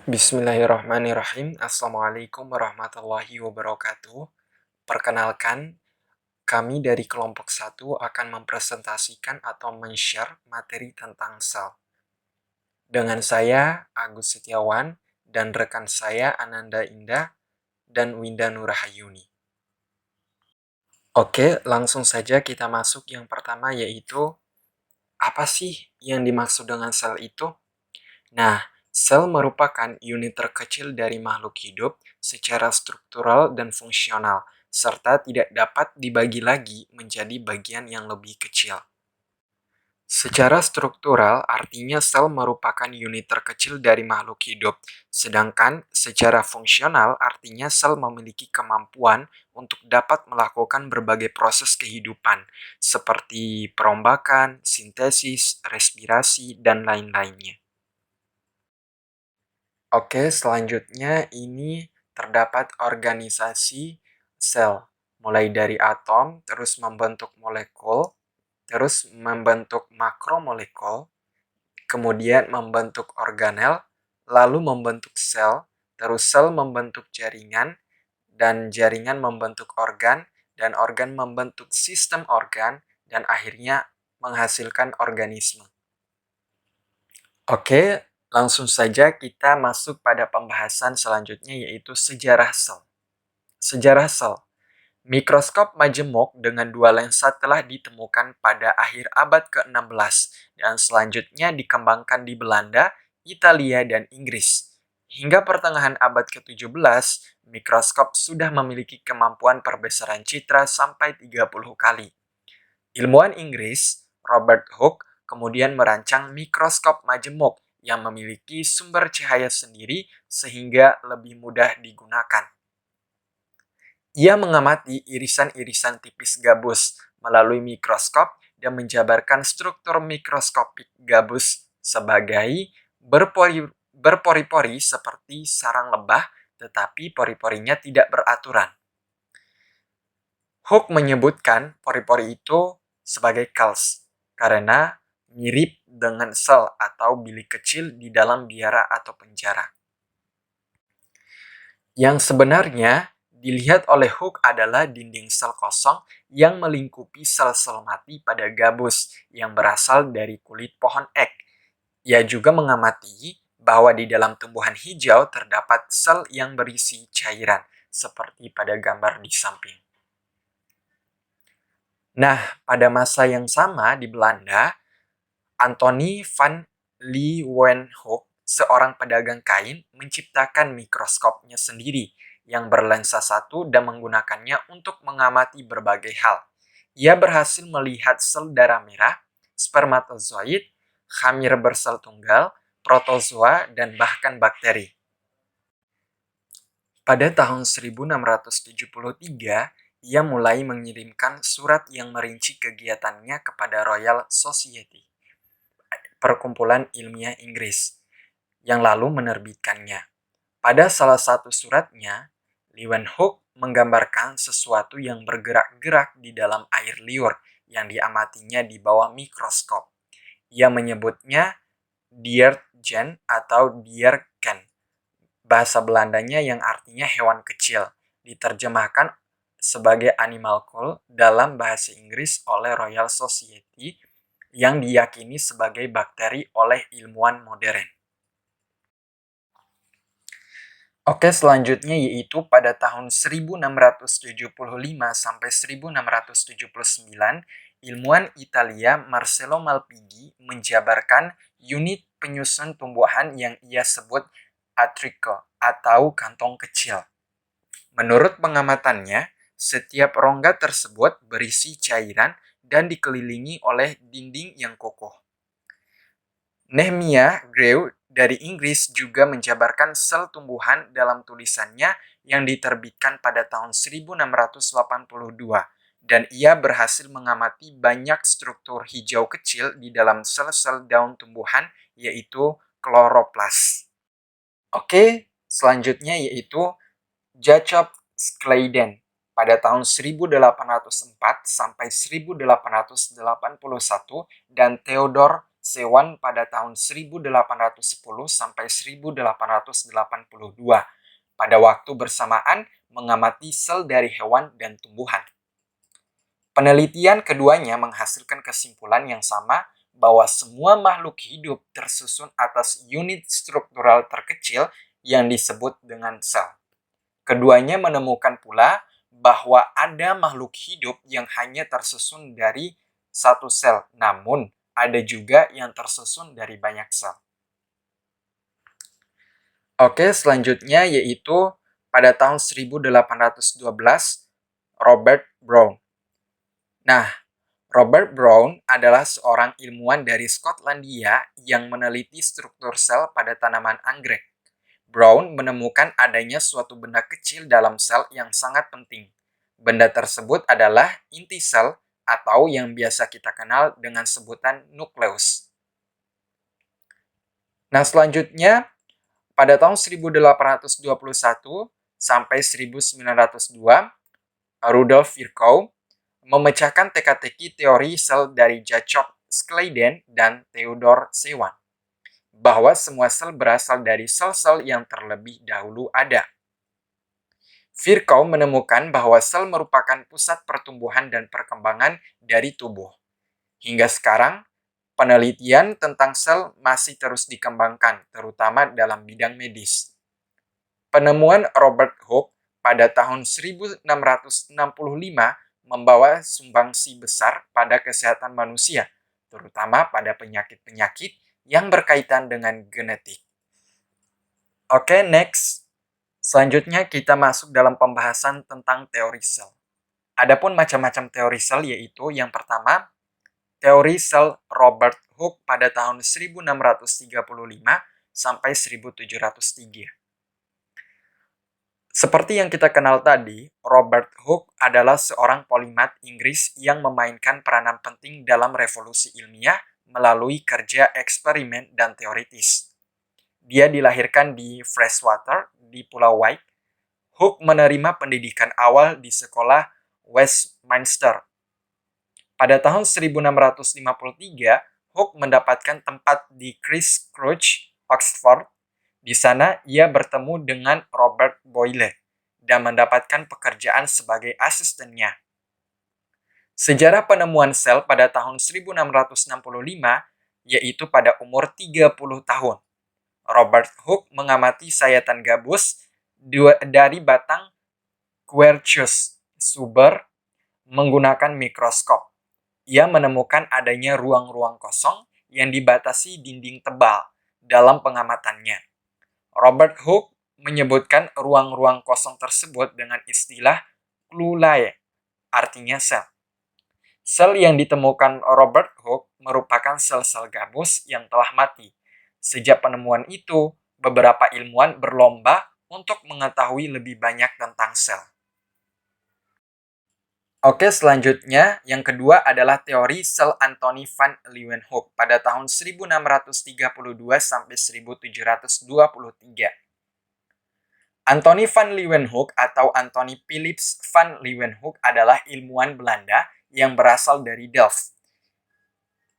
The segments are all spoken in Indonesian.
Bismillahirrahmanirrahim. Assalamualaikum warahmatullahi wabarakatuh. Perkenalkan, kami dari kelompok 1 akan mempresentasikan atau men-share materi tentang sel. Dengan saya, Agus Setiawan, dan rekan saya Ananda Indah dan Winda Nurahayuni. Oke, langsung saja kita masuk yang pertama yaitu, apa sih yang dimaksud dengan sel itu? Nah, sel merupakan unit terkecil dari makhluk hidup secara struktural dan fungsional, serta tidak dapat dibagi lagi menjadi bagian yang lebih kecil. Secara struktural, artinya sel merupakan unit terkecil dari makhluk hidup, sedangkan secara fungsional, artinya sel memiliki kemampuan untuk dapat melakukan berbagai proses kehidupan, seperti perombakan, sintesis, respirasi, dan lain-lainnya. Oke, selanjutnya ini terdapat organisasi sel, mulai dari atom, terus membentuk molekul, terus membentuk makromolekul, kemudian membentuk organel, lalu membentuk sel, terus sel membentuk jaringan, dan jaringan membentuk organ, dan organ membentuk sistem organ, dan akhirnya menghasilkan organisme. Oke, langsung saja kita masuk pada pembahasan selanjutnya yaitu sejarah sel. Sejarah sel. Mikroskop majemuk dengan dua lensa telah ditemukan pada akhir abad ke-16 dan selanjutnya dikembangkan di Belanda, Italia, dan Inggris. Hingga pertengahan abad ke-17, mikroskop sudah memiliki kemampuan perbesaran citra sampai 30 kali. Ilmuwan Inggris, Robert Hooke, kemudian merancang mikroskop majemuk yang memiliki sumber cahaya sendiri sehingga lebih mudah digunakan. Ia mengamati irisan-irisan tipis gabus melalui mikroskop dan menjabarkan struktur mikroskopik gabus sebagai berpori-pori seperti sarang lebah, tetapi pori-porinya tidak beraturan. Hooke menyebutkan pori-pori itu sebagai cells karena mirip dengan sel atau bilik kecil di dalam biara atau penjara. Yang sebenarnya dilihat oleh Hooke adalah dinding sel kosong yang melingkupi sel-sel mati pada gabus yang berasal dari kulit pohon ek. Ia juga mengamati bahwa di dalam tumbuhan hijau terdapat sel yang berisi cairan, seperti pada gambar di samping. Nah, pada masa yang sama di Belanda, Anthony van Leeuwenhoek, seorang pedagang kain, menciptakan mikroskopnya sendiri yang berlensa satu dan menggunakannya untuk mengamati berbagai hal. Ia berhasil melihat sel darah merah, spermatozoid, khamir bersel tunggal, protozoa, dan bahkan bakteri. Pada tahun 1673, ia mulai mengirimkan surat yang merinci kegiatannya kepada Royal Society, perkumpulan ilmiah Inggris, yang lalu menerbitkannya. Pada salah satu suratnya, Leeuwenhoek menggambarkan sesuatu yang bergerak-gerak di dalam air liur yang diamatinya di bawah mikroskop. Ia menyebutnya diertjen atau dierken. Bahasa Belandanya yang artinya hewan kecil, diterjemahkan sebagai animalcule dalam bahasa Inggris oleh Royal Society yang diyakini sebagai bakteri oleh ilmuwan modern. Oke, selanjutnya yaitu pada tahun 1675 sampai 1679, ilmuwan Italia Marcello Malpighi menjabarkan unit penyusun tumbuhan yang ia sebut atricle atau kantong kecil. Menurut pengamatannya, setiap rongga tersebut berisi cairan dan dikelilingi oleh dinding yang kokoh. Nehemiah Grew dari Inggris juga menjabarkan sel tumbuhan dalam tulisannya yang diterbitkan pada tahun 1682, dan ia berhasil mengamati banyak struktur hijau kecil di dalam sel-sel daun tumbuhan, yaitu kloroplas. Oke, selanjutnya yaitu Jacob Schleiden pada tahun 1804 sampai 1881 dan Theodor Schwann pada tahun 1810 sampai 1882, pada waktu bersamaan mengamati sel dari hewan dan tumbuhan. Penelitian keduanya menghasilkan kesimpulan yang sama bahwa semua makhluk hidup tersusun atas unit struktural terkecil yang disebut dengan sel. Keduanya menemukan pula bahwa ada makhluk hidup yang hanya tersusun dari satu sel, namun ada juga yang tersusun dari banyak sel. Oke, selanjutnya yaitu pada tahun 1812, Robert Brown. Nah, Robert Brown adalah seorang ilmuwan dari Skotlandia yang meneliti struktur sel pada tanaman anggrek. Brown menemukan adanya suatu benda kecil dalam sel yang sangat penting. Benda tersebut adalah inti sel atau yang biasa kita kenal dengan sebutan nukleus. Nah, selanjutnya pada tahun 1821 sampai 1902, Rudolf Virchow memecahkan teka-teki teori sel dari Jacob Schleiden dan Theodor Schwann, bahwa semua sel berasal dari sel-sel yang terlebih dahulu ada. Virchow menemukan bahwa sel merupakan pusat pertumbuhan dan perkembangan dari tubuh. Hingga sekarang, penelitian tentang sel masih terus dikembangkan, terutama dalam bidang medis. Penemuan Robert Hooke pada tahun 1665 membawa sumbangsi besar pada kesehatan manusia, terutama pada penyakit-penyakit yang berkaitan dengan genetik. Oke, next. Selanjutnya kita masuk dalam pembahasan tentang teori sel. Adapun macam-macam teori sel yaitu yang pertama, teori sel Robert Hooke pada tahun 1635 sampai 1703. Seperti yang kita kenal tadi, Robert Hooke adalah seorang polimat Inggris yang memainkan peranan penting dalam revolusi ilmiah melalui kerja eksperimen dan teoritis. Dia dilahirkan di Freshwater, di Pulau Wight. Hooke menerima pendidikan awal di sekolah Westminster. Pada tahun 1653, Hooke mendapatkan tempat di Christ Church, Oxford. Di sana, ia bertemu dengan Robert Boyle dan mendapatkan pekerjaan sebagai asistennya. Sejarah penemuan sel pada tahun 1665, yaitu pada umur 30 tahun. Robert Hooke mengamati sayatan gabus dari batang Quercus subur menggunakan mikroskop. Ia menemukan adanya ruang-ruang kosong yang dibatasi dinding tebal dalam pengamatannya. Robert Hooke menyebutkan ruang-ruang kosong tersebut dengan istilah clulae, artinya sel. Sel yang ditemukan Robert Hooke merupakan sel-sel gabus yang telah mati. Sejak penemuan itu, beberapa ilmuwan berlomba untuk mengetahui lebih banyak tentang sel. Oke, selanjutnya yang kedua adalah teori sel Anthony van Leeuwenhoek pada tahun 1632 sampai 1723. Anthony van Leeuwenhoek atau Anthony Philips van Leeuwenhoek adalah ilmuwan Belanda yang berasal dari Delft.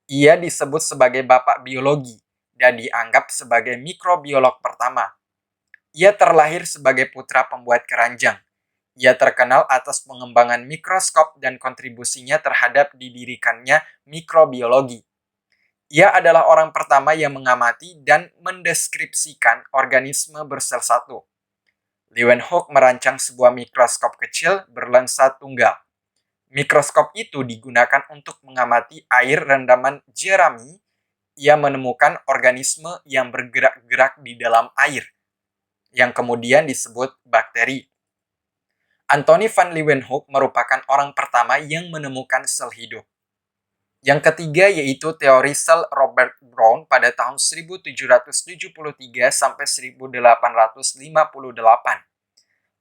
Ia disebut sebagai bapak biologi dan dianggap sebagai mikrobiolog pertama. Ia terlahir sebagai putra pembuat keranjang. Ia terkenal atas pengembangan mikroskop dan kontribusinya terhadap didirikannya mikrobiologi. Ia adalah orang pertama yang mengamati dan mendeskripsikan organisme bersel satu. Leeuwenhoek merancang sebuah mikroskop kecil berlensa tunggal. Mikroskop itu digunakan untuk mengamati air rendaman jerami. Ia menemukan organisme yang bergerak-gerak di dalam air, yang kemudian disebut bakteri. Anthony van Leeuwenhoek merupakan orang pertama yang menemukan sel hidup. Yang ketiga yaitu teori sel Robert Brown pada tahun 1773 sampai 1858.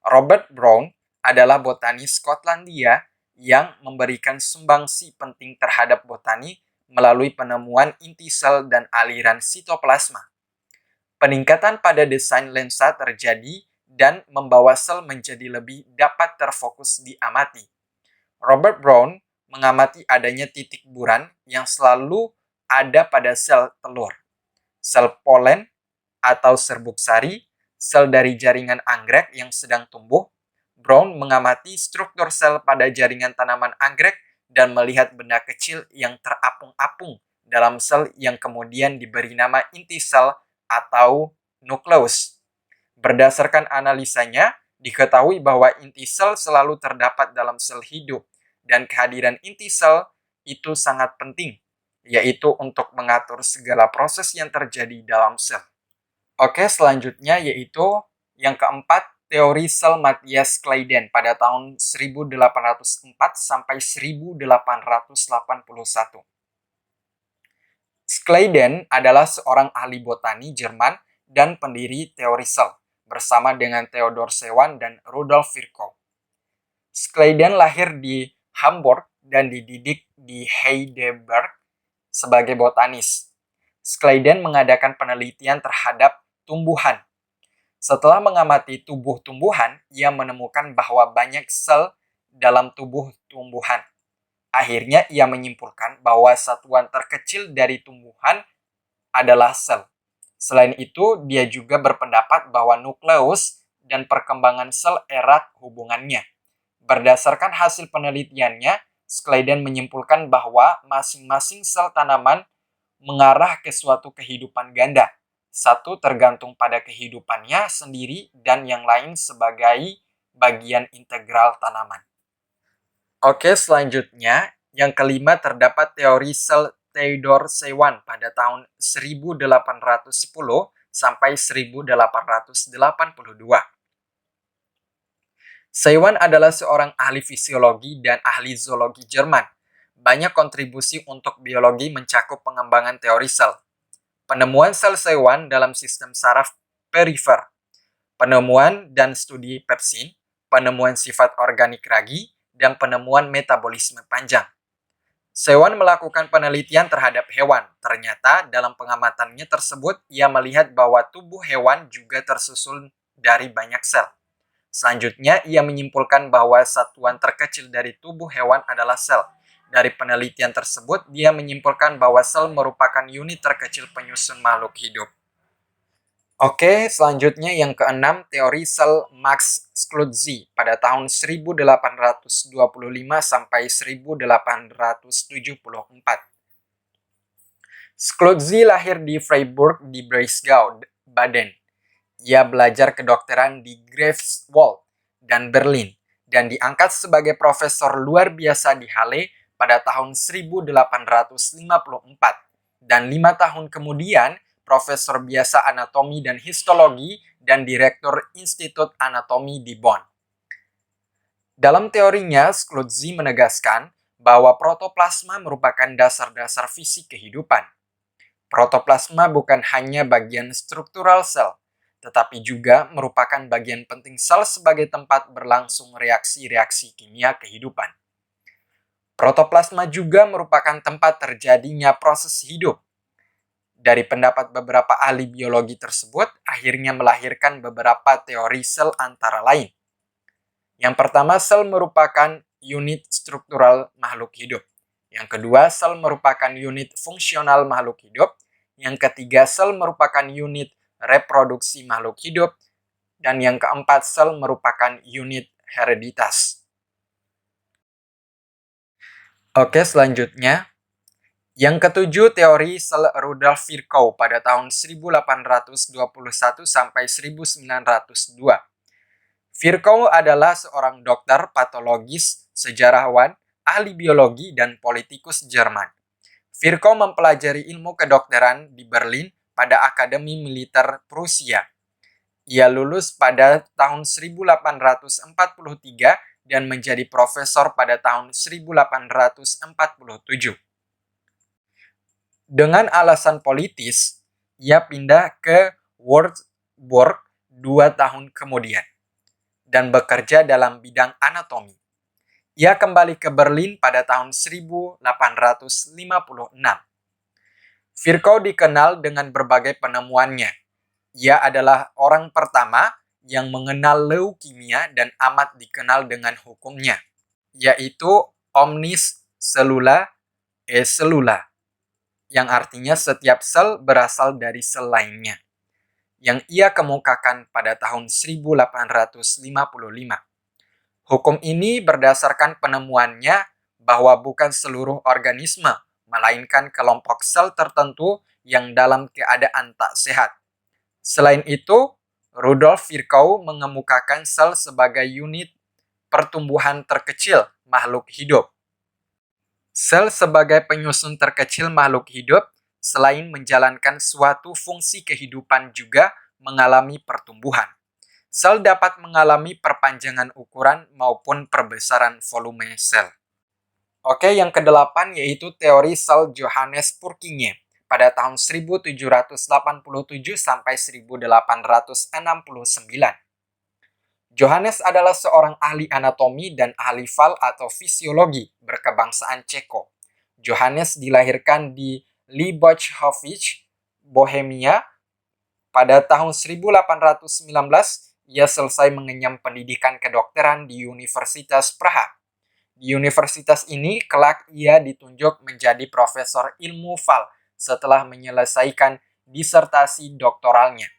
Robert Brown adalah botanis Skotlandia yang memberikan sumbangsi penting terhadap botani melalui penemuan inti sel dan aliran sitoplasma. Peningkatan pada desain lensa terjadi dan membawa sel menjadi lebih dapat terfokus diamati. Robert Brown mengamati adanya titik buram yang selalu ada pada sel telur, sel polen atau serbuk sari, sel dari jaringan anggrek yang sedang tumbuh. Brown mengamati struktur sel pada jaringan tanaman anggrek dan melihat benda kecil yang terapung-apung dalam sel yang kemudian diberi nama inti sel atau nukleus. Berdasarkan analisanya, diketahui bahwa inti sel selalu terdapat dalam sel hidup dan kehadiran inti sel itu sangat penting, yaitu untuk mengatur segala proses yang terjadi dalam sel. Oke, selanjutnya yaitu yang keempat, teori sel Matthias Claydon pada tahun 1804 sampai 1881. Claydon adalah seorang ahli botani Jerman dan pendiri teori sel bersama dengan Theodor Schwann dan Rudolf Virchow. Claydon lahir di Hamburg dan dididik di Heidelberg sebagai botanis. Claydon mengadakan penelitian terhadap tumbuhan. Setelah mengamati tubuh tumbuhan, ia menemukan bahwa banyak sel dalam tubuh tumbuhan. Akhirnya ia menyimpulkan bahwa satuan terkecil dari tumbuhan adalah sel. Selain itu, dia juga berpendapat bahwa nukleus dan perkembangan sel erat hubungannya. Berdasarkan hasil penelitiannya, Claydon menyimpulkan bahwa masing-masing sel tanaman mengarah ke suatu kehidupan ganda. Satu tergantung pada kehidupannya sendiri dan yang lain sebagai bagian integral tanaman. Oke, selanjutnya yang kelima terdapat teori sel Theodor Schwann pada tahun 1810 sampai 1882. Schwann adalah seorang ahli fisiologi dan ahli zoologi Jerman. Banyak kontribusi untuk biologi mencakup pengembangan teori sel. Penemuan sel Schwann dalam sistem saraf perifer, penemuan dan studi pepsin, penemuan sifat organik ragi, dan penemuan metabolisme panjang. Schwann melakukan penelitian terhadap hewan. Ternyata dalam pengamatannya tersebut, ia melihat bahwa tubuh hewan juga tersusun dari banyak sel. Selanjutnya, ia menyimpulkan bahwa satuan terkecil dari tubuh hewan adalah sel. Dari penelitian tersebut, dia menyimpulkan bahwa sel merupakan unit terkecil penyusun makhluk hidup. Oke, selanjutnya yang keenam, teori sel Max Schulze pada tahun 1825 sampai 1874. Schulze lahir di Freiburg di Breisgau, Baden. Ia belajar kedokteran di Greifswald dan Berlin dan diangkat sebagai profesor luar biasa di Halle pada tahun 1854 dan 5 tahun kemudian profesor biasa anatomi dan histologi dan direktur Institut Anatomi di Bonn. Dalam teorinya, Schulze menegaskan bahwa protoplasma merupakan dasar-dasar fisik kehidupan. Protoplasma bukan hanya bagian struktural sel, tetapi juga merupakan bagian penting sel sebagai tempat berlangsung reaksi-reaksi kimia kehidupan. Protoplasma juga merupakan tempat terjadinya proses hidup. Dari pendapat beberapa ahli biologi tersebut, akhirnya melahirkan beberapa teori sel antara lain. Yang pertama, sel merupakan unit struktural makhluk hidup. Yang kedua, sel merupakan unit fungsional makhluk hidup. Yang ketiga, sel merupakan unit reproduksi makhluk hidup. Dan yang keempat, sel merupakan unit hereditas. Oke, selanjutnya. Yang ketujuh, teori sel Rudolf Virchow pada tahun 1821 sampai 1902. Virchow adalah seorang dokter, patologis, sejarawan, ahli biologi, dan politikus Jerman. Virchow mempelajari ilmu kedokteran di Berlin pada Akademi Militer Prusia. Ia lulus pada tahun 1843 dan menjadi profesor pada tahun 1847. Dengan alasan politis, ia pindah ke Würzburg 2 tahun kemudian dan bekerja dalam bidang anatomi. Ia kembali ke Berlin pada tahun 1856. Virchow dikenal dengan berbagai penemuannya. Ia adalah orang pertama yang mengenal leukemia dan amat dikenal dengan hukumnya, yaitu omnis cellula e cellula, yang artinya setiap sel berasal dari sel lainnya, yang ia kemukakan pada tahun 1855. Hukum ini berdasarkan penemuannya bahwa bukan seluruh organisme, melainkan kelompok sel tertentu yang dalam keadaan tak sehat. Selain itu, Rudolf Virchow mengemukakan sel sebagai unit pertumbuhan terkecil makhluk hidup. Sel sebagai penyusun terkecil makhluk hidup, selain menjalankan suatu fungsi kehidupan juga mengalami pertumbuhan. Sel dapat mengalami perpanjangan ukuran maupun perbesaran volume sel. Oke, yang kedelapan yaitu teori sel Johannes Purkinje pada tahun 1787 sampai 1869. Johannes adalah seorang ahli anatomi dan ahli fal atau fisiologi berkebangsaan Ceko. Johannes dilahirkan di Liebowitz, Bohemia pada tahun 1819. Ia selesai mengenyam pendidikan kedokteran di Universitas Praha. Di universitas ini, kelak ia ditunjuk menjadi profesor ilmu fal setelah menyelesaikan disertasi doktoralnya.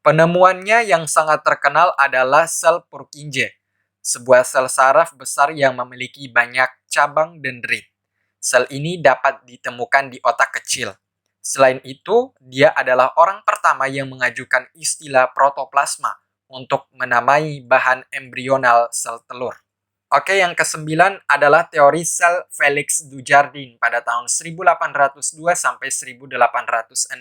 Penemuannya yang sangat terkenal adalah sel Purkinje, sebuah sel saraf besar yang memiliki banyak cabang dendrit. Sel ini dapat ditemukan di otak kecil. Selain itu, dia adalah orang pertama yang mengajukan istilah protoplasma untuk menamai bahan embrional sel telur. Oke, yang kesembilan adalah teori sel Felix Dujardin pada tahun 1802 sampai 1860.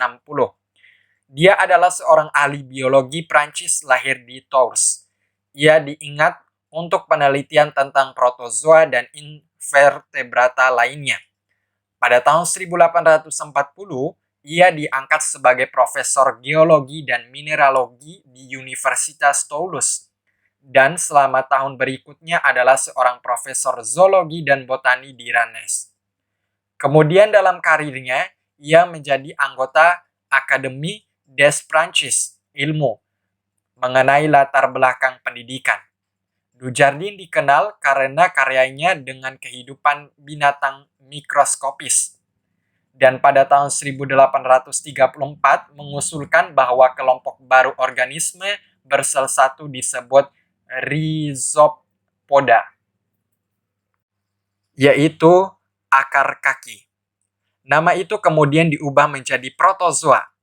Dia adalah seorang ahli biologi Prancis lahir di Tours. Ia diingat untuk penelitian tentang protozoa dan invertebrata lainnya. Pada tahun 1840, ia diangkat sebagai profesor geologi dan mineralogi di Universitas Toulouse. Dan selama tahun berikutnya adalah seorang profesor zoologi dan botani di Rennes. Kemudian dalam karirnya, ia menjadi anggota Akademi des Prancis ilmu mengenai latar belakang pendidikan. Dujardin dikenal karena karyanya dengan kehidupan binatang mikroskopis. Dan pada tahun 1834 mengusulkan bahwa kelompok baru organisme bersel satu disebut rhizopoda, yaitu akar kaki. Nama itu kemudian diubah menjadi protozoa.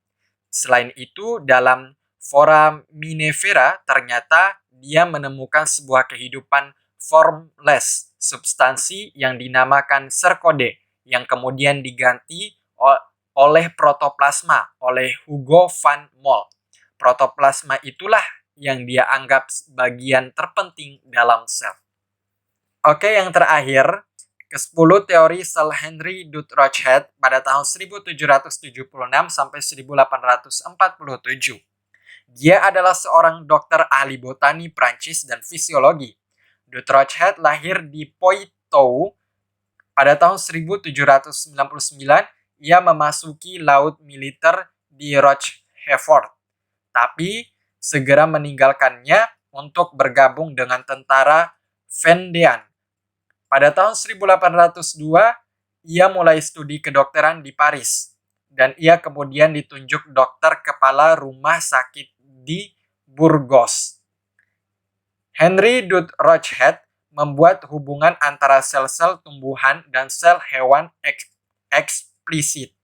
Selain itu, dalam Foraminifera ternyata dia menemukan sebuah kehidupan formless, substansi yang dinamakan Cercode, yang kemudian diganti oleh protoplasma oleh Hugo van Mol. Protoplasma itulah yang dia anggap bagian terpenting dalam sel. Oke, yang terakhir, ke-10 teori sel Henry Dut Rochhead pada tahun 1776 sampai 1847. Dia adalah seorang dokter ahli botani Prancis dan fisiologi. Dut Rochhead lahir di Poitou pada tahun 1799. Ia memasuki laut militer di Rochefort, tapi segera meninggalkannya untuk bergabung dengan tentara Vendéan. Pada tahun 1802, ia mulai studi kedokteran di Paris, dan ia kemudian ditunjuk dokter kepala rumah sakit di Burgos. Henry Dut Rochhead membuat hubungan antara sel-sel tumbuhan dan sel hewan eksplisit.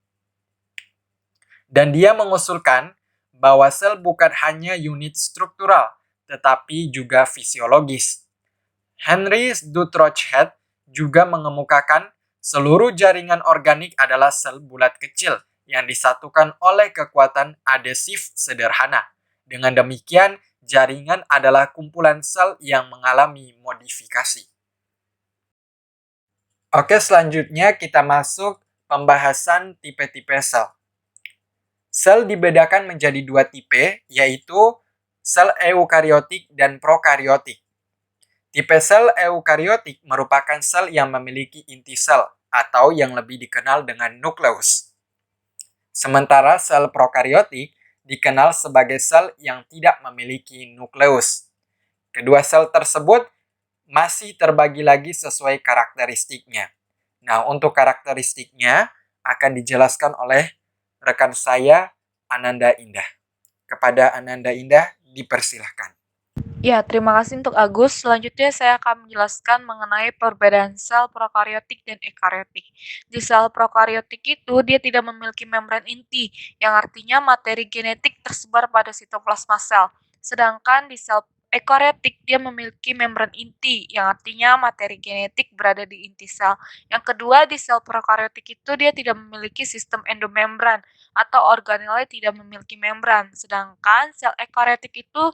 Dan dia mengusulkan bahwa sel bukan hanya unit struktural, tetapi juga fisiologis. Henry Dut Rochhead juga mengemukakan seluruh jaringan organik adalah sel bulat kecil yang disatukan oleh kekuatan adesif sederhana. Dengan demikian, jaringan adalah kumpulan sel yang mengalami modifikasi. Oke, selanjutnya kita masuk pembahasan tipe-tipe sel. Sel dibedakan menjadi dua tipe, yaitu sel eukariotik dan prokariotik. Tipe sel eukariotik merupakan sel yang memiliki inti sel atau yang lebih dikenal dengan nukleus. Sementara sel prokariotik dikenal sebagai sel yang tidak memiliki nukleus. Kedua sel tersebut masih terbagi lagi sesuai karakteristiknya. Nah, untuk karakteristiknya akan dijelaskan oleh rekan saya, Ananda Indah. Kepada Ananda Indah, dipersilahkan. Ya, terima kasih untuk Agus. Selanjutnya saya akan menjelaskan mengenai perbedaan sel prokariotik dan ekariotik. Di sel prokariotik itu dia tidak memiliki membran inti, yang artinya materi genetik tersebar pada sitoplasma sel. Sedangkan di sel ekariotik dia memiliki membran inti, yang artinya materi genetik berada di inti sel. Yang kedua, di sel prokariotik itu dia tidak memiliki sistem endomembran atau organelnya tidak memiliki membran. Sedangkan sel ekariotik itu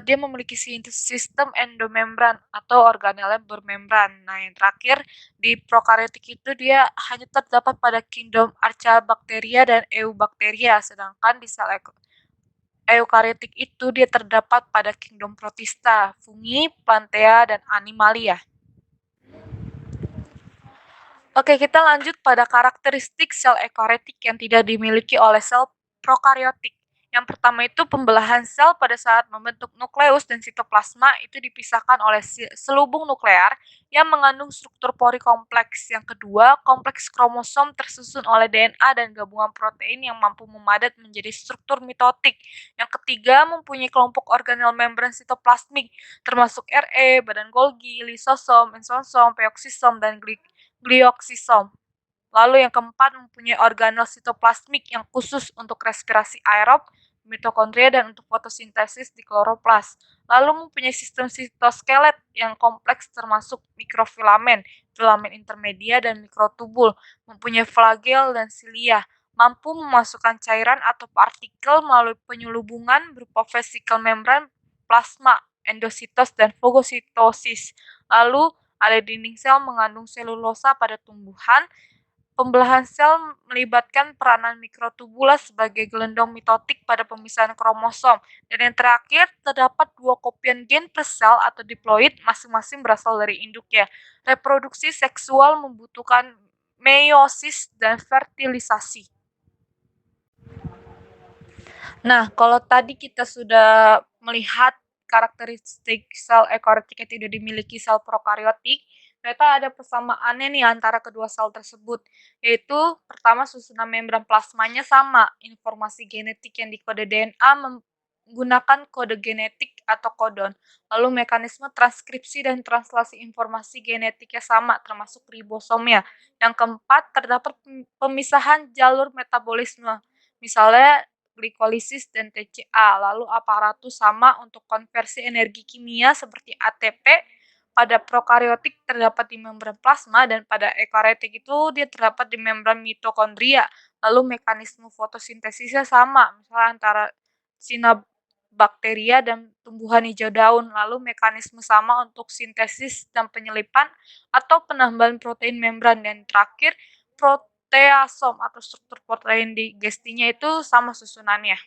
dia memiliki sistem endomembran atau organel yang bermembran. Nah, yang terakhir di prokariotik itu dia hanya terdapat pada kingdom Archaebacteria dan Eubacteria, sedangkan di sel eukariotik itu dia terdapat pada kingdom Protista, fungi, plantea, dan animalia. Oke, kita lanjut pada karakteristik sel eukariotik yang tidak dimiliki oleh sel prokariotik. Yang pertama itu pembelahan sel pada saat membentuk nukleus dan sitoplasma itu dipisahkan oleh selubung nuklear yang mengandung struktur pori kompleks. Yang kedua, kompleks kromosom tersusun oleh DNA dan gabungan protein yang mampu memadat menjadi struktur mitotik. Yang ketiga, mempunyai kelompok organel membran sitoplasmik termasuk RE, badan Golgi, lisosom, ensosom, peoksisom, dan glioksisom. Lalu yang keempat, mempunyai organel sitoplasmik yang khusus untuk respirasi aerob, mitokondria, dan untuk fotosintesis di kloroplas. Lalu mempunyai sistem sitoskelet yang kompleks termasuk mikrofilamen, filamen intermedia, dan mikrotubul. Mempunyai flagel dan silia. Mampu memasukkan cairan atau partikel melalui penyelubungan berupa vesikel membran, plasma, endositos, dan fagositosis. Lalu ada dinding sel mengandung selulosa pada tumbuhan. Pembelahan sel melibatkan peranan mikrotubula sebagai gelendong mitotik pada pemisahan kromosom. Dan yang terakhir, terdapat 2 kopian gen per sel atau diploid, masing-masing berasal dari induk ya. Reproduksi seksual membutuhkan meiosis dan fertilisasi. Nah, kalau tadi kita sudah melihat karakteristik sel eukariotik yang tidak dimiliki sel prokariotik, ternyata ada persamaannya nih antara kedua sel tersebut, yaitu pertama susunan membran plasmanya sama, informasi genetik yang dikode DNA menggunakan kode genetik atau kodon, lalu mekanisme transkripsi dan translasi informasi genetiknya sama, termasuk ribosomnya. Yang keempat, terdapat pemisahan jalur metabolisme, misalnya glikolisis dan TCA. Lalu aparatus sama untuk konversi energi kimia seperti ATP pada prokariotik terdapat di membran plasma dan pada eukariotik itu dia terdapat di membran mitokondria. Lalu mekanisme fotosintesisnya sama, misalnya antara Cyanobacteria dan tumbuhan hijau daun. Lalu mekanisme sama untuk sintesis dan penyelipan atau penambahan protein membran. Dan terakhir, proteasom atau struktur protein digestinya itu sama susunannya.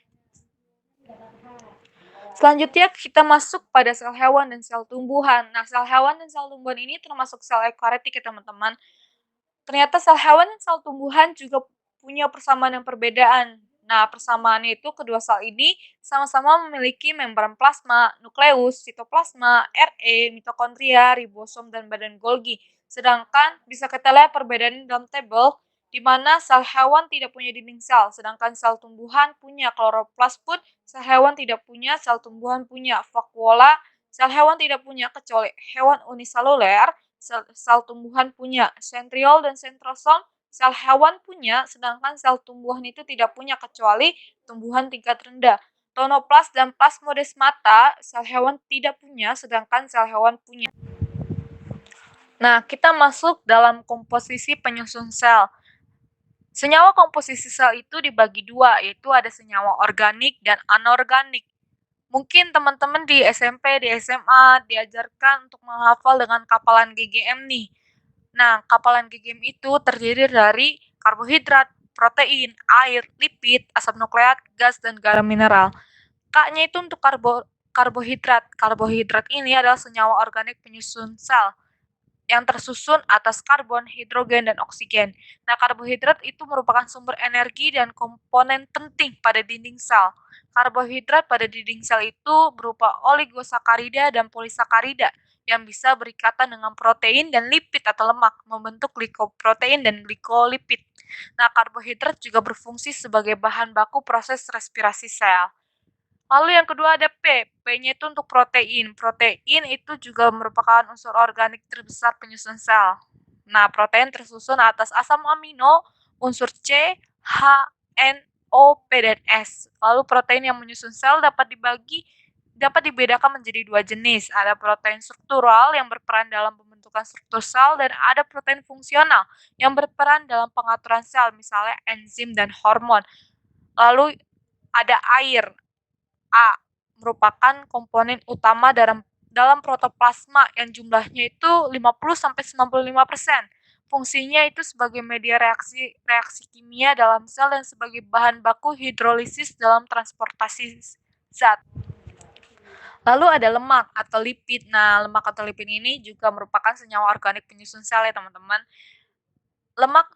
Selanjutnya kita masuk pada sel hewan dan sel tumbuhan. Nah, sel hewan dan sel tumbuhan ini termasuk sel eukariotik ya teman-teman. Ternyata sel hewan dan sel tumbuhan juga punya persamaan dan perbedaan. Nah, persamaannya itu kedua sel ini sama-sama memiliki membran plasma, nukleus, sitoplasma, RE, mitokondria, ribosom, dan badan Golgi. Sedangkan bisa kita lihat perbedaan dalam tabel di mana sel hewan tidak punya dinding sel, sedangkan sel tumbuhan punya. Kloroplas pun sel hewan tidak punya, sel tumbuhan punya. Vakuola sel hewan tidak punya kecuali hewan uniseluler, sel tumbuhan punya. Sentriol dan sentrosom sel hewan punya, sedangkan sel tumbuhan itu tidak punya kecuali tumbuhan tingkat rendah. Tonoplas dan plasmodesmata sel hewan tidak punya, sedangkan sel hewan punya. Nah, kita masuk dalam komposisi penyusun sel. Senyawa komposisi sel itu dibagi dua, yaitu ada senyawa organik dan anorganik. Mungkin teman-teman di SMP, di SMA diajarkan untuk menghafal dengan kapalan GGM nih. Nah, kapalan GGM itu terdiri dari karbohidrat, protein, air, lipid, asam nukleat, gas, dan garam mineral. K-nya itu untuk karbohidrat. Karbohidrat ini adalah senyawa organik penyusun sel yang tersusun atas karbon, hidrogen, dan oksigen. Nah, karbohidrat itu merupakan sumber energi dan komponen penting pada dinding sel. Karbohidrat pada dinding sel itu berupa oligosakarida dan polisakarida yang bisa berikatan dengan protein dan lipid atau lemak, membentuk glikoprotein dan glikolipid. Nah, karbohidrat juga berfungsi sebagai bahan baku proses respirasi sel. Lalu yang kedua ada P. P-nya itu untuk protein. Protein itu juga merupakan unsur organik terbesar penyusun sel. Nah, protein tersusun atas asam amino, unsur C, H, N, O, P, dan S. Lalu protein yang menyusun sel dapat dibedakan menjadi dua jenis. Ada protein struktural yang berperan dalam pembentukan struktur sel dan ada protein fungsional yang berperan dalam pengaturan sel, misalnya enzim dan hormon. Lalu ada air. A merupakan komponen utama dalam protoplasma yang jumlahnya itu 50-95%. Fungsinya itu sebagai media reaksi kimia dalam sel dan sebagai bahan baku hidrolisis dalam transportasi zat. Lalu ada lemak atau lipid. Nah, lemak atau lipid ini juga merupakan senyawa organik penyusun sel ya, teman-teman. Lemak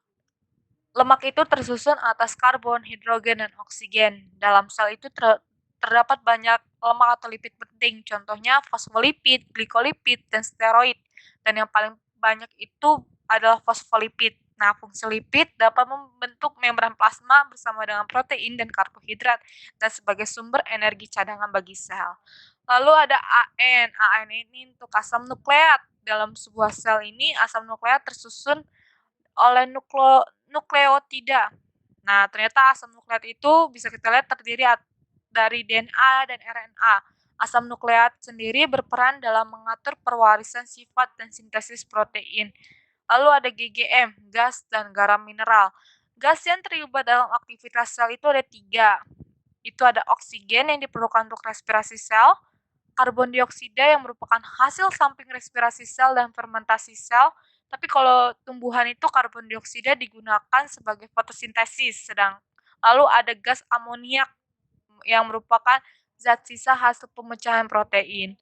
Lemak itu tersusun atas karbon, hidrogen, dan oksigen. Dalam sel itu terdapat banyak lemak atau lipid penting, contohnya fosfolipid, glikolipid, dan steroid. Dan yang paling banyak itu adalah fosfolipid. Nah, fungsi lipid dapat membentuk membran plasma bersama dengan protein dan karbohidrat dan sebagai sumber energi cadangan bagi sel. Lalu ada AN. AN ini untuk asam nukleat. Dalam sebuah sel ini, asam nukleat tersusun oleh nukleotida. Nah, ternyata asam nukleat itu bisa kita lihat terdiri dari DNA dan RNA. Asam nukleat sendiri berperan dalam mengatur perwarisan sifat dan sintesis protein. Lalu ada GGM, gas dan garam mineral. Gas yang terlibat dalam aktivitas sel itu ada 3. Itu ada oksigen yang diperlukan untuk respirasi sel, karbon dioksida yang merupakan hasil samping respirasi sel dan fermentasi sel. Tapi kalau tumbuhan itu karbon dioksida digunakan sebagai fotosintesis, lalu ada gas amoniak yang merupakan zat sisa hasil pemecahan protein.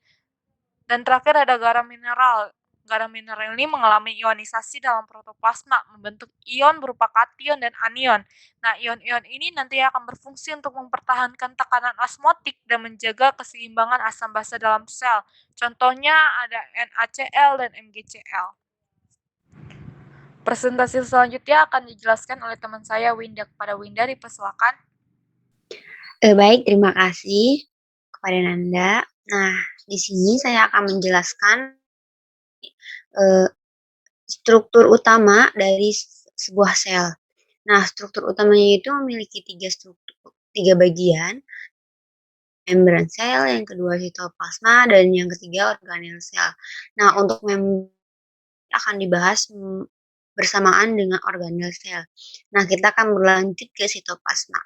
Dan terakhir ada garam mineral. Garam mineral ini mengalami ionisasi dalam protoplasma, membentuk ion berupa kation dan anion. Nah, ion-ion ini nanti akan berfungsi untuk mempertahankan tekanan osmotik dan menjaga keseimbangan asam basa dalam sel. Contohnya ada NaCl dan MgCl. Presentasi selanjutnya akan dijelaskan oleh teman saya Winda. Kepada Winda dipersilakan. Baik, terima kasih kepada Nanda. Nah, di sini saya akan menjelaskan struktur utama dari sebuah sel. Nah, struktur utamanya itu memiliki tiga bagian, membran sel, yang kedua sitoplasma, dan yang ketiga organel sel. Nah, untuk membran akan dibahas bersamaan dengan organel sel. Nah, kita akan berlanjut ke sitoplasma.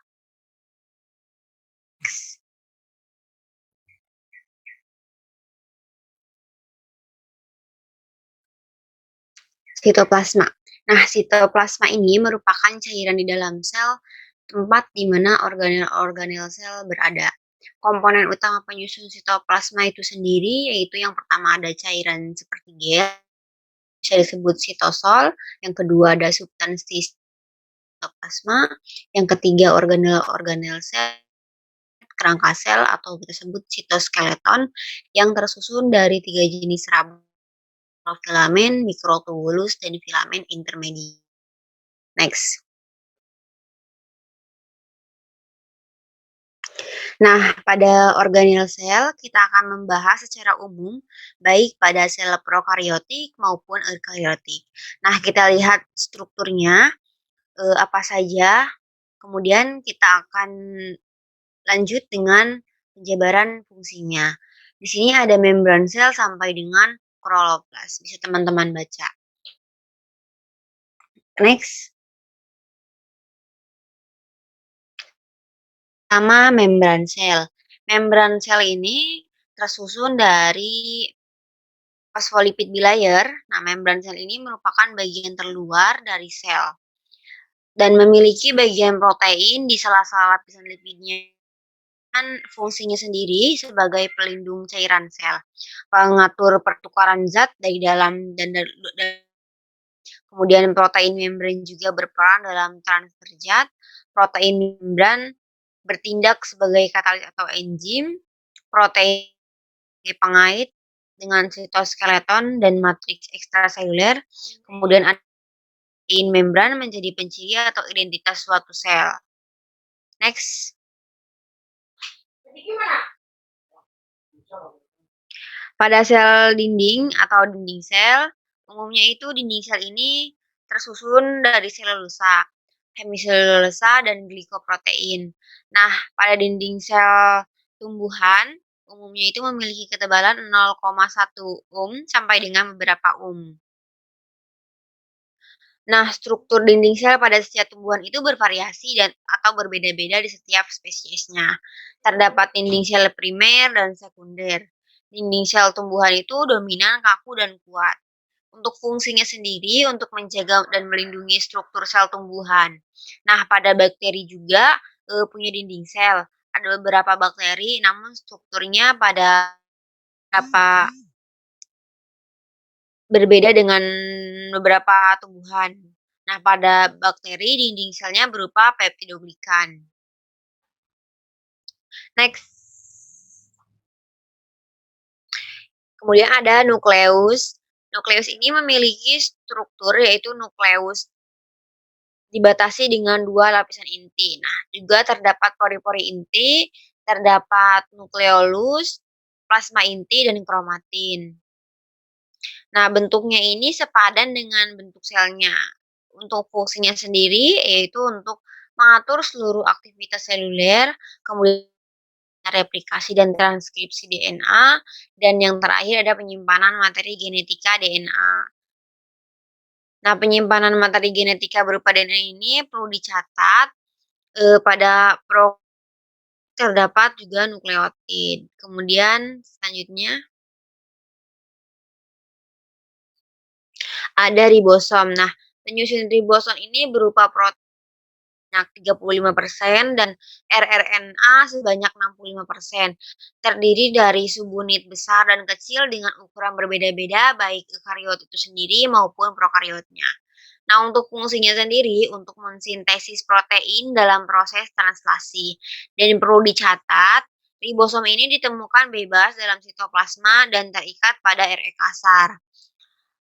Sitoplasma. Nah, sitoplasma ini merupakan cairan di dalam sel, tempat di mana organel-organel sel berada. Komponen utama penyusun sitoplasma itu sendiri yaitu yang pertama ada cairan seperti gel, bisa disebut sitosol, yang kedua ada substansi sitoplasma, yang ketiga organel-organel sel, kerangka sel atau kita sebut sitoskeleton yang tersusun dari 3 jenis rambut, mikrofilamen, mikrotubulus, dan filamen intermediate. Next. Nah, pada organel sel kita akan membahas secara umum baik pada sel prokaryotik maupun eukaryotik. Nah, kita lihat strukturnya apa saja. Kemudian kita akan lanjut dengan penjabaran fungsinya. Di sini ada membran sel sampai dengan kloroplas. Bisa teman-teman baca. Next. Pertama, membran sel. Membran sel ini tersusun dari fosfolipid bilayer. Nah, membran sel ini merupakan bagian terluar dari sel dan memiliki bagian protein di sela-sela lapisan lipidnya. Dan fungsinya sendiri sebagai pelindung cairan sel, pengatur pertukaran zat dari dalam dan kemudian protein membran juga berperan dalam transfer zat. Protein membran bertindak sebagai katalis atau enzim. Protein sebagai pengait dengan sitoskeleton dan matriks ekstraseluler. Kemudian ada membran menjadi penciri atau identitas suatu sel. Next. Pada sel dinding atau dinding sel, umumnya itu dinding sel ini tersusun dari selulosa, hemiselulosa, dan glikoprotein. Nah, pada dinding sel tumbuhan, umumnya itu memiliki ketebalan 0,1 sampai dengan beberapa Nah, struktur dinding sel pada setiap tumbuhan itu bervariasi dan atau berbeda-beda di setiap spesiesnya. Terdapat dinding sel primer dan sekunder. Dinding sel tumbuhan itu dominan, kaku, dan kuat. Untuk fungsinya sendiri untuk menjaga dan melindungi struktur sel tumbuhan. Nah, pada bakteri juga punya dinding sel. Ada beberapa bakteri, namun strukturnya pada beberapa berbeda dengan beberapa tumbuhan. Nah, pada bakteri dinding selnya berupa peptidoglikan. Next. Kemudian ada nukleus. Nukleus ini memiliki struktur yaitu nukleus dibatasi dengan 2 lapisan inti. Nah, juga terdapat pori-pori inti, terdapat nukleolus, plasma inti, dan kromatin. Nah, bentuknya ini sepadan dengan bentuk selnya. Untuk fungsinya sendiri yaitu untuk mengatur seluruh aktivitas seluler, kemudian replikasi dan transkripsi DNA, dan yang terakhir ada penyimpanan materi genetika DNA. Nah, penyimpanan materi genetika berupa DNA ini perlu dicatat pada terdapat juga nukleotid. Kemudian selanjutnya ada ribosom. Nah, penyusun ribosom ini berupa protein sebanyak 35% dan rRNA sebanyak 65%. Terdiri dari subunit besar dan kecil dengan ukuran berbeda-beda baik eukariot itu sendiri maupun prokariotnya. Nah, untuk fungsinya sendiri untuk mensintesis protein dalam proses translasi. Dan perlu dicatat, ribosom ini ditemukan bebas dalam sitoplasma dan terikat pada RE kasar.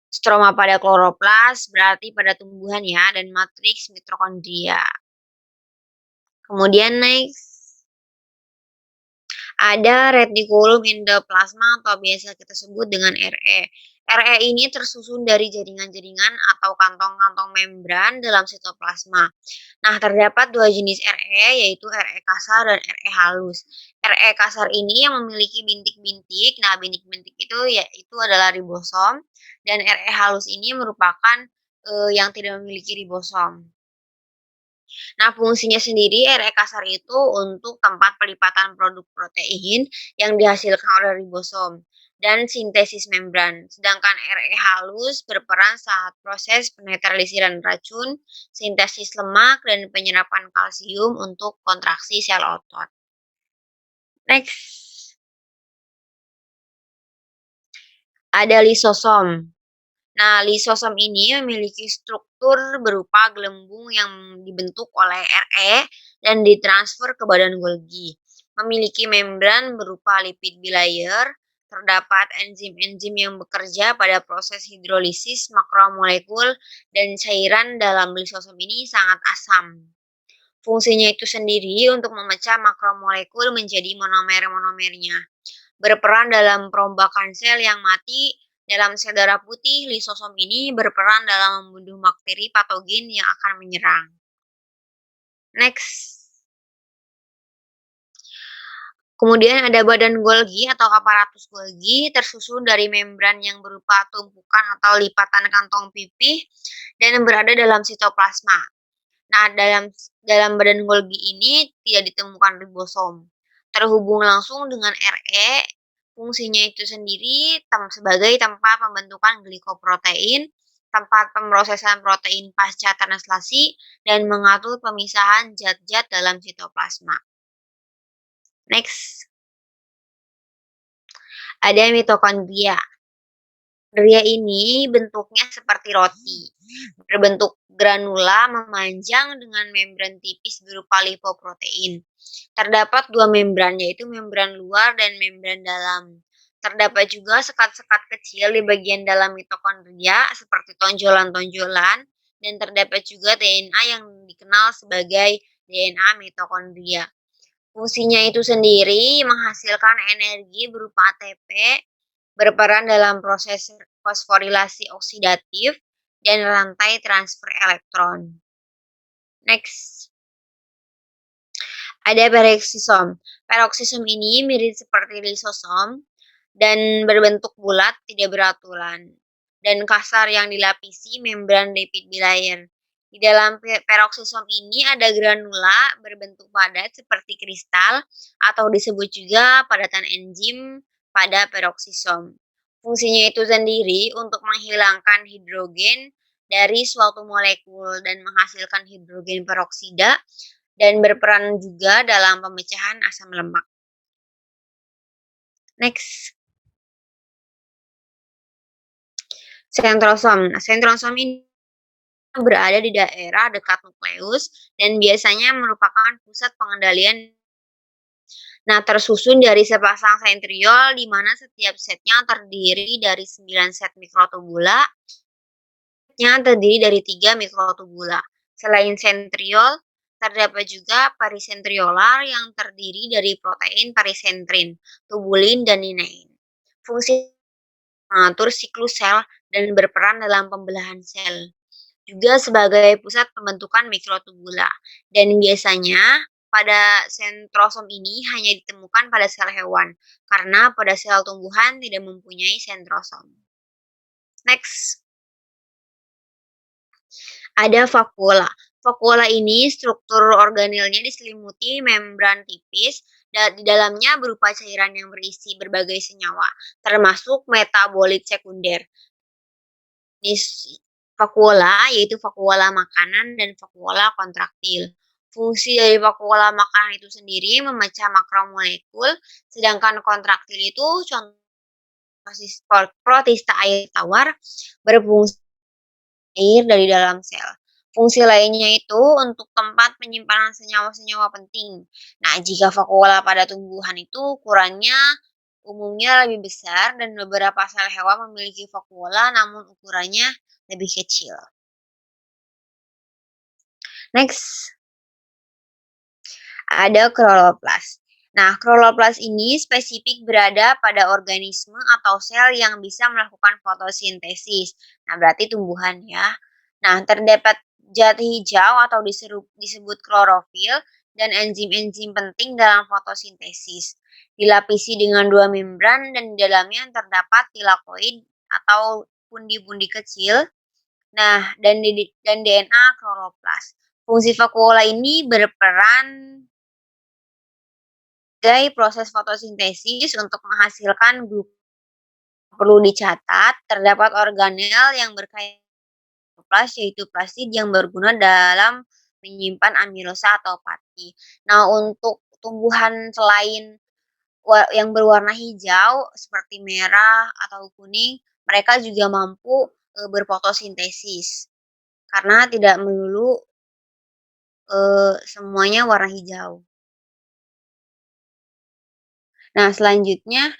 Stroma pada kloroplas berarti pada tumbuhan ya, dan matriks mitokondria. Kemudian next, ada retikulum endoplasma atau biasa kita sebut dengan RE. RE ini tersusun dari jaringan-jaringan atau kantong-kantong membran dalam sitoplasma. Nah, terdapat 2 jenis RE, yaitu RE kasar dan RE halus. RE kasar ini yang memiliki bintik-bintik. Nah, bintik-bintik itu yaitu adalah ribosom, dan RE halus ini merupakan yang tidak memiliki ribosom. Nah, fungsinya sendiri RE kasar itu untuk tempat pelipatan produk protein yang dihasilkan oleh ribosom dan sintesis membran. Sedangkan RE halus berperan saat proses penetralisiran racun, sintesis lemak, dan penyerapan kalsium untuk kontraksi sel otot. Next. Ada lisosom. Nah, lisosom ini memiliki struktur berupa gelembung yang dibentuk oleh RE dan ditransfer ke badan Golgi. Memiliki membran berupa lipid bilayer, terdapat enzim-enzim yang bekerja pada proses hidrolisis makromolekul, dan cairan dalam lisosom ini sangat asam. Fungsinya itu sendiri untuk memecah makromolekul menjadi monomer-monomernya. Berperan dalam perombakan sel yang mati. Dalam sel darah putih, lisosom ini berperan dalam membunuh bakteri patogen yang akan menyerang. Next. Kemudian ada badan Golgi atau aparatus Golgi tersusun dari membran yang berupa tumpukan atau lipatan kantong pipih dan berada dalam sitoplasma. Nah, dalam badan Golgi ini tidak ditemukan ribosom. Terhubung langsung dengan RE, fungsinya itu sendiri sebagai tempat pembentukan glikoprotein, tempat pemrosesan protein pasca translasi, dan mengatur pemisahan zat-zat dalam sitoplasma. Next. Ada mitokondria. Mitokondria ini bentuknya seperti roti, berbentuk granula memanjang dengan membran tipis berupa lipoprotein. Terdapat 2 membran, yaitu membran luar dan membran dalam. Terdapat juga sekat-sekat kecil di bagian dalam mitokondria seperti tonjolan-tonjolan dan terdapat juga DNA yang dikenal sebagai DNA mitokondria. Fungsinya itu sendiri menghasilkan energi berupa ATP, berperan dalam proses fosforilasi oksidatif dan rantai transfer elektron. Next, ada peroksisom. Peroksisom ini mirip seperti lisosom dan berbentuk bulat, tidak beraturan, dan kasar yang dilapisi membran lipid bilayer. Di dalam peroksisom ini ada granula berbentuk padat seperti kristal atau disebut juga padatan enzim pada peroksisom. Fungsinya itu sendiri untuk menghilangkan hidrogen dari suatu molekul dan menghasilkan hidrogen peroksida dan berperan juga dalam pemecahan asam lemak. Next. Sentrosom. Sentrosom ini berada di daerah dekat nukleus dan biasanya merupakan pusat pengendalian. Nah, tersusun dari sepasang sentriol di mana setiap setnya terdiri dari 9 set mikrotubula, yang terdiri dari 3 mikrotubula. Selain sentriol, terdapat juga perisentriolar yang terdiri dari protein perisentrin, tubulin, dan linein. Fungsi mengatur siklus sel dan berperan dalam pembelahan sel. Juga sebagai pusat pembentukan mikrotubula. Dan biasanya pada sentrosom ini hanya ditemukan pada sel hewan, karena pada sel tumbuhan tidak mempunyai sentrosom. Next. Ada vakuola. Vakuola ini struktur organelnya diselimuti membran tipis dan di dalamnya berupa cairan yang berisi berbagai senyawa, termasuk metabolit sekunder. Vakuola yaitu vakuola makanan dan vakuola kontraktil. Fungsi dari vakuola makanan itu sendiri memecah makromolekul, sedangkan kontraktil itu contoh protista air tawar berfungsi air dari dalam sel. Fungsi lainnya itu untuk tempat penyimpanan senyawa-senyawa penting. Nah, jika vakuola pada tumbuhan itu ukurannya umumnya lebih besar dan beberapa sel hewan memiliki vakuola namun ukurannya lebih kecil. Next, ada kloroplas. Nah, kloroplas ini spesifik berada pada organisme atau sel yang bisa melakukan fotosintesis. Nah, berarti tumbuhan ya. Nah, terdapat zat hijau atau disebut klorofil dan enzim-enzim penting dalam fotosintesis. Dilapisi dengan 2 membran dan di dalamnya terdapat tilakoid atau pundi-pundi kecil. Nah, dan DNA kloroplas. Fungsi vakuola ini berperan sebagai proses fotosintesis untuk menghasilkan glukosa. Perlu dicatat, terdapat organel yang berkaitan kloroflas yaitu plastid yang berguna dalam menyimpan amilosa atau pati. Nah, untuk tumbuhan selain yang berwarna hijau seperti merah atau kuning, mereka juga mampu berfotosintesis karena tidak melulu semuanya warna hijau. Nah, selanjutnya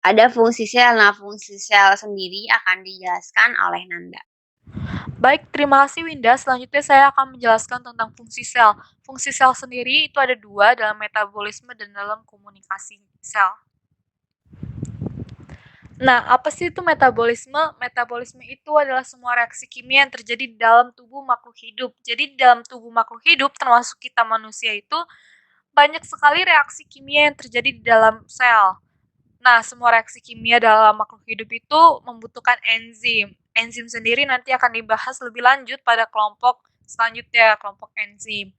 ada fungsi sel. Nah, fungsi sel sendiri akan dijelaskan oleh Nanda. Baik, terima kasih Winda. Selanjutnya saya akan menjelaskan tentang fungsi sel. Fungsi sel sendiri itu ada 2 dalam metabolisme dan dalam komunikasi sel. Nah, apa sih itu metabolisme? Metabolisme itu adalah semua reaksi kimia yang terjadi di dalam tubuh makhluk hidup. Jadi di dalam tubuh makhluk hidup, termasuk kita manusia itu, banyak sekali reaksi kimia yang terjadi di dalam sel. Nah, semua reaksi kimia dalam makhluk hidup itu membutuhkan enzim. Enzim sendiri nanti akan dibahas lebih lanjut pada kelompok selanjutnya, kelompok enzim.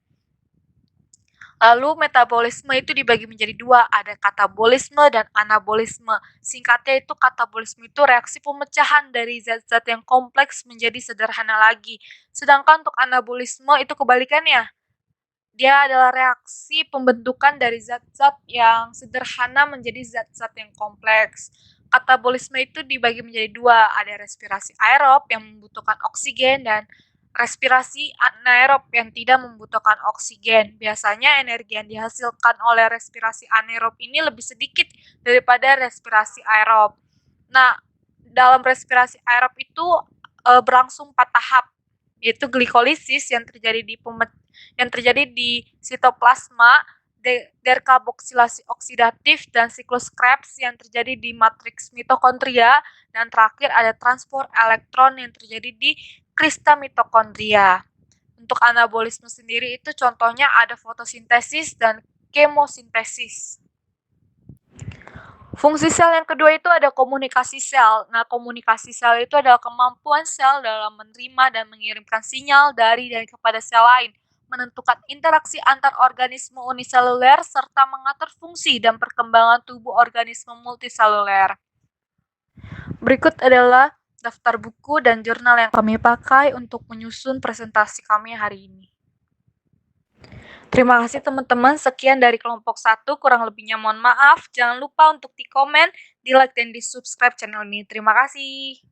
Lalu metabolisme itu dibagi menjadi 2, ada katabolisme dan anabolisme. Singkatnya itu katabolisme itu reaksi pemecahan dari zat-zat yang kompleks menjadi sederhana lagi. Sedangkan untuk anabolisme itu kebalikannya. Dia adalah reaksi pembentukan dari zat-zat yang sederhana menjadi zat-zat yang kompleks. Katabolisme itu dibagi menjadi 2, ada respirasi aerob yang membutuhkan oksigen dan respirasi anaerob yang tidak membutuhkan oksigen. Biasanya energi yang dihasilkan oleh respirasi anaerob ini lebih sedikit daripada respirasi aerob. Nah, dalam respirasi aerob itu berlangsung 4 tahap, yaitu glikolisis yang terjadi di sitoplasma, dekarboksilasi oksidatif, dan siklus Krebs yang terjadi di matriks mitokondria, dan terakhir ada transport elektron yang terjadi di krista mitokondria. Untuk anabolisme sendiri itu contohnya ada fotosintesis dan kemosintesis. Fungsi sel yang kedua itu ada komunikasi sel. Nah, komunikasi sel itu adalah kemampuan sel dalam menerima dan mengirimkan sinyal dari dan kepada sel lain, menentukan interaksi antar organisme uniseluler, serta mengatur fungsi dan perkembangan tubuh organisme multiseluler. Berikut adalah daftar buku dan jurnal yang kami pakai untuk menyusun presentasi kami hari ini. Terima kasih teman-teman, sekian dari kelompok 1, kurang lebihnya mohon maaf. Jangan lupa untuk di komen, di like, dan di subscribe channel ini. Terima kasih.